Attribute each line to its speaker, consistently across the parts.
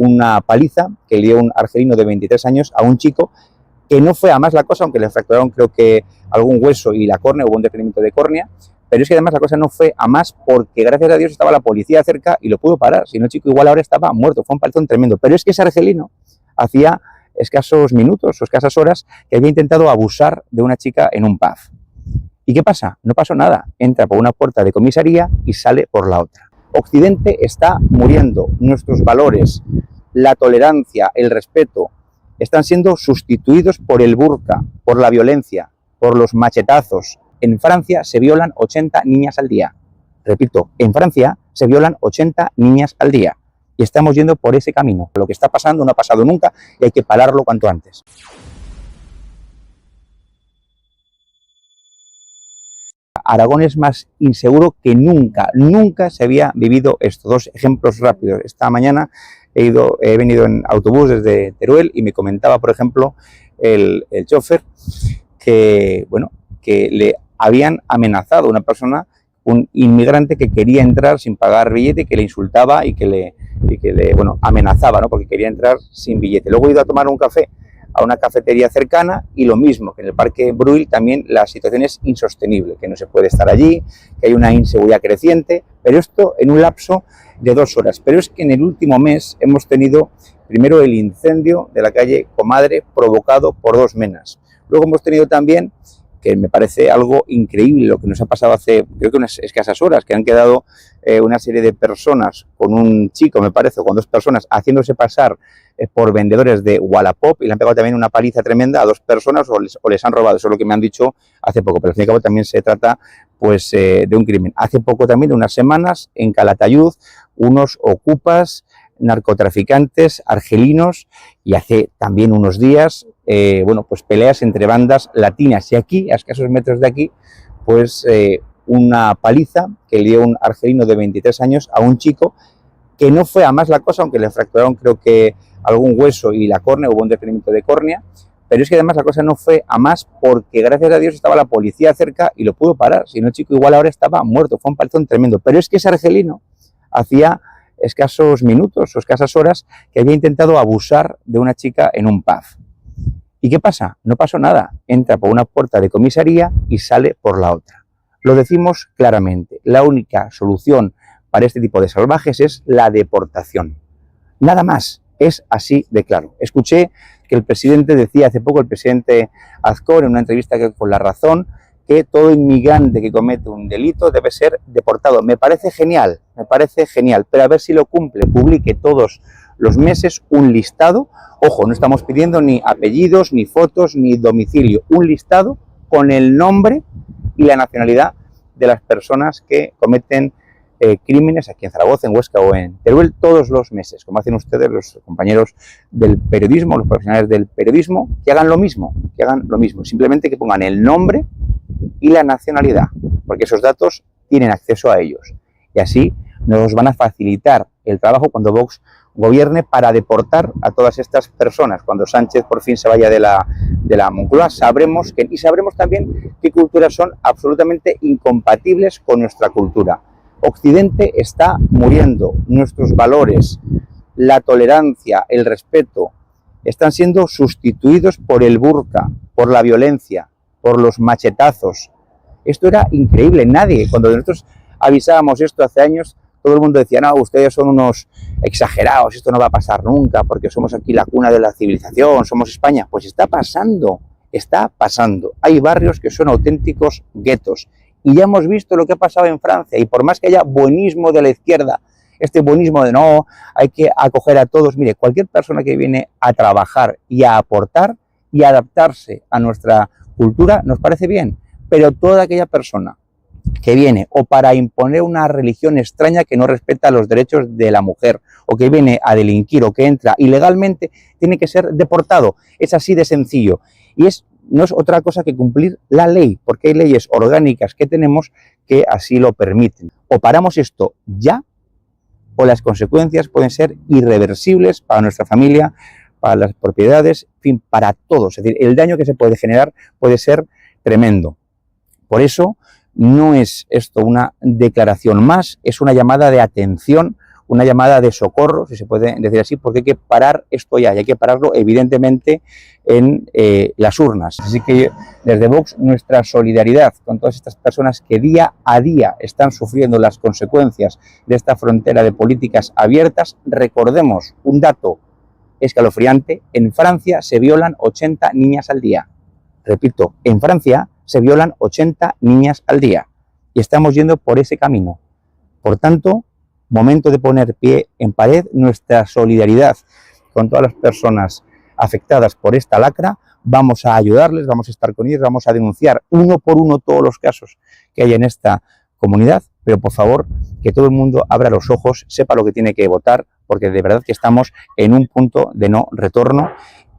Speaker 1: una paliza que le dio un argelino de 23 años a un chico, que no fue a más la cosa, aunque le fracturaron creo que algún hueso y la córnea, hubo un desprendimiento de córnea, pero es que además la cosa no fue a más porque gracias a Dios estaba la policía cerca y lo pudo parar, si no el chico igual ahora estaba muerto, fue un palizón tremendo. Pero es que ese argelino hacía escasos minutos o escasas horas que había intentado abusar de una chica en un pub. ¿Y qué pasa? No pasó nada, entra por una puerta de comisaría y sale por la otra. Occidente está muriendo, nuestros valores, la tolerancia, el respeto, están siendo sustituidos por el burka, por la violencia, por los machetazos. En Francia se violan 80 niñas al día. Repito, en Francia se violan 80 niñas al día. Y estamos yendo por ese camino. Lo que está pasando no ha pasado nunca y hay que pararlo cuanto antes. Aragón es más inseguro que nunca. Nunca se había vivido esto. Dos ejemplos rápidos. Esta mañana he venido en autobús desde Teruel y me comentaba, por ejemplo, el chofer que, bueno, que le habían amenazado a una persona, un inmigrante que quería entrar sin pagar billete, que le insultaba y que le amenazaba, ¿no? Porque quería entrar sin billete. Luego he ido a tomar un café a una cafetería cercana y lo mismo, que en el Parque Brull también la situación es insostenible, que no se puede estar allí, que hay una inseguridad creciente, pero esto en un lapso de 2 horas. Pero es que en el último mes hemos tenido primero el incendio de la calle Comadre provocado por 2 menas. Luego hemos tenido también, que me parece algo increíble lo que nos ha pasado hace, creo que unas escasas horas, que han quedado una serie de personas con un chico, me parece, o con 2 personas, haciéndose pasar por vendedores de Wallapop y le han pegado también una paliza tremenda a 2 personas o les han robado. Eso es lo que me han dicho hace poco, pero al fin y al cabo también se trata pues de un crimen. Hace poco también, unas semanas, en Calatayud, unos ocupas narcotraficantes argelinos y hace también unos días pues peleas entre bandas latinas y aquí, a escasos metros de aquí, pues una paliza que le dio un argelino de 23 años a un chico, que no fue a más la cosa, aunque le fracturaron creo que algún hueso y la córnea, hubo un desprendimiento de córnea, pero es que además la cosa no fue a más porque gracias a Dios estaba la policía cerca y lo pudo parar, si no el chico igual ahora estaba muerto, fue un palizón tremendo. Pero es que ese argelino hacía escasos minutos o escasas horas que había intentado abusar de una chica en un pub. ¿Y qué pasa? No pasó nada, entra por una puerta de comisaría y sale por la otra. Lo decimos claramente, la única solución para este tipo de salvajes es la deportación. Nada más, es así de claro. Escuché que el presidente decía hace poco, el presidente Azcón, en una entrevista con La Razón, que todo inmigrante que comete un delito debe ser deportado. Me parece genial, pero a ver si lo cumple, publique todos los meses un listado. Ojo, no estamos pidiendo ni apellidos, ni fotos, ni domicilio, un listado con el nombre y la nacionalidad de las personas que cometen crímenes aquí en Zaragoza, en Huesca o en Teruel todos los meses, como hacen ustedes los compañeros del periodismo, los profesionales del periodismo, que hagan lo mismo, simplemente que pongan el nombre y la nacionalidad, porque esos datos tienen acceso a ellos y así nos van a facilitar el trabajo cuando Vox gobierne para deportar a todas estas personas. Cuando Sánchez por fin se vaya de la Moncloa, sabremos también qué culturas son absolutamente incompatibles con nuestra cultura. Occidente está muriendo, nuestros valores, la tolerancia, el respeto, están siendo sustituidos por el burka, por la violencia, por los machetazos. Esto era increíble, cuando nosotros avisábamos esto hace años, todo el mundo decía, no, ustedes son unos exagerados, esto no va a pasar nunca, porque somos aquí la cuna de la civilización, somos España. Pues está pasando. Hay barrios que son auténticos guetos. Y ya hemos visto lo que ha pasado en Francia, y por más que haya buenismo de la izquierda, este buenismo de no, hay que acoger a todos, mire, cualquier persona que viene a trabajar y a aportar y a adaptarse a nuestra cultura nos parece bien, pero toda aquella persona que viene o para imponer una religión extraña que no respeta los derechos de la mujer, o que viene a delinquir, o que entra ilegalmente, tiene que ser deportado. Es así de sencillo. Y no es otra cosa que cumplir la ley, porque hay leyes orgánicas que tenemos que así lo permiten. O paramos esto ya, o las consecuencias pueden ser irreversibles para nuestra familia, para las propiedades, en fin, para todos. Es decir, el daño que se puede generar puede ser tremendo. Por eso, no es esto una declaración más, es una llamada de atención, una llamada de socorro, si se puede decir así, porque hay que parar esto ya, y hay que pararlo evidentemente en las urnas. Así que desde Vox nuestra solidaridad con todas estas personas que día a día están sufriendo las consecuencias de esta frontera de políticas abiertas. Recordemos un dato escalofriante: en Francia se violan 80 niñas al día. Repito, en Francia se violan 80 niñas al día y estamos yendo por ese camino. Por tanto, momento de poner pie en pared, nuestra solidaridad con todas las personas afectadas por esta lacra. Vamos a ayudarles, vamos a estar con ellos, vamos a denunciar uno por uno todos los casos que hay en esta comunidad, pero por favor que todo el mundo abra los ojos, sepa lo que tiene que votar, porque de verdad que estamos en un punto de no retorno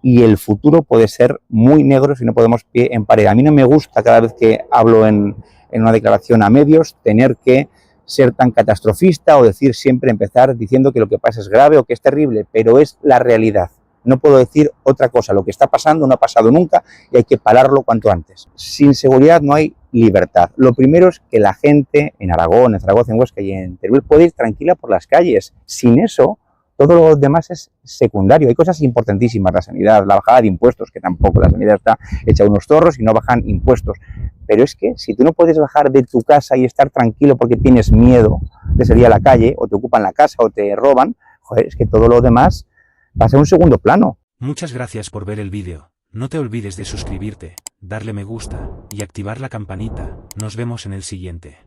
Speaker 1: y el futuro puede ser muy negro si no ponemos pie en pared. A mí no me gusta cada vez que hablo en una declaración a medios tener que ser tan catastrofista o decir siempre, empezar diciendo que lo que pasa es grave o que es terrible, pero es la realidad. No puedo decir otra cosa. Lo que está pasando no ha pasado nunca y hay que pararlo cuanto antes. Sin seguridad no hay libertad. Lo primero es que la gente en Aragón, en Zaragoza, en Huesca y en Teruel puede ir tranquila por las calles. Sin eso, todo lo demás es secundario. Hay cosas importantísimas, la sanidad, la bajada de impuestos, que tampoco, la sanidad está hecha unos zorros y no bajan impuestos. Pero es que si tú no puedes bajar de tu casa y estar tranquilo porque tienes miedo de salir a la calle, o te ocupan la casa o te roban, joder, es que todo lo demás pasa a un segundo plano.
Speaker 2: Muchas gracias por ver el vídeo. No te olvides de suscribirte, darle me gusta y activar la campanita. Nos vemos en el siguiente.